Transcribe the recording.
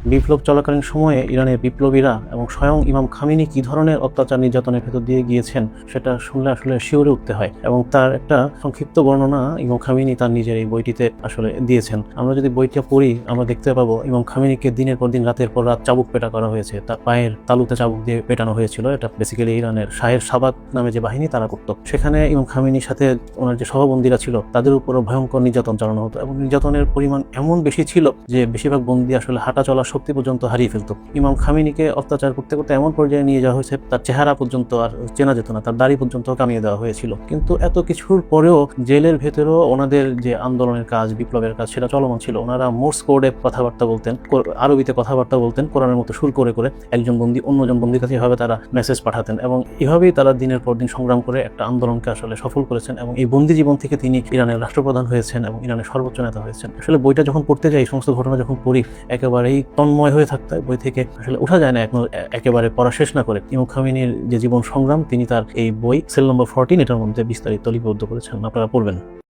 বিপ্লব চলাকালীন সময়ে ইরানের বিপ্লবীরা এবং স্বয়ং ইমাম খামেনি কি ধরনের অত্যাচার নির্যাতনের ভেতর দিয়ে গিয়েছেন সেটা শুনলে আসলে শিউরে উঠতে হয়। এবং তার একটা সংক্ষিপ্ত বর্ণনা ইমাম খামেনি তার নিজের এই বইটিতে আসলে দিয়েছেন। আমরা যদি বইটা পড়ি আমরা দেখতে পাবো ইমাম খামেনিকে দিনের পর দিন রাতের পর রাত চাবুক পেটা করা হয়েছে, তার পায়ের তালুতে চাবুক দিয়ে পেটানো হয়েছিল। এটা বেসিক্যালি ইরানের শাহের সাবাক নামে যে বাহিনী তারা করত। সেখানে ইমাম খামেনির সাথে ওনার যে সহবন্দীরা ছিল তাদের উপরও ভয়ঙ্কর নির্যাতন চালানো হতো এবং নির্যাতনের পরিমাণ এমন বেশি ছিল যে বেশিরভাগ বন্দী আসলে হাঁটা চলার শক্তি পর্যন্ত হারিয়ে ফেলত। ইমাম খামেনিকে অত্যাচার করতে করতে এমন পর্যায়ে নিয়ে যাওয়া হয়েছে তার চেহারা পর্যন্ত আর চেনা যেত না, তার দাড়ি পর্যন্ত কামিয়ে দেওয়া হয়েছিল। কিন্তু এত কিছুর পরেও জেলের ভেতরেও ওনাদের যে আন্দোলনের কাজ, বিপ্লবের কাজ সেটা চলমান ছিল। ওনারা মোর্স কোডে কথাবার্তা বলতেন, আরবিতে কথাবার্তা বলতেন, কোরআনের মতো সুর করে করে একজন বন্দী অন্যজন বন্দীর কাছে এভাবে তারা মেসেজ পাঠাতেন এবং এভাবেই তারা দিনের পর দিন সংগ্রাম করে একটা আন্দোলনকে আসলে সফল করেছেন এবং এই বন্দী জীবন থেকে তিনি ইরানের রাষ্ট্রপ্রধান হয়েছেন এবং ইরানের সর্বোচ্চ নেতা হয়েছেন। আসলে বইটা যখন পড়তে যাই, সমস্ত ঘটনা যখন পড়ি, একেবারেই তন্ময় হয়ে থাকতে হয়। বই থেকে আসলে ওঠা যায় না একেবারে পড়া শেষ না করে। ইমাম খামেনির যে জীবন সংগ্রাম তিনি তার এই বই সেল নম্বর 14 এটার মধ্যে বিস্তারিত লিপিবদ্ধ করেছেন, আপনারা পড়বেন।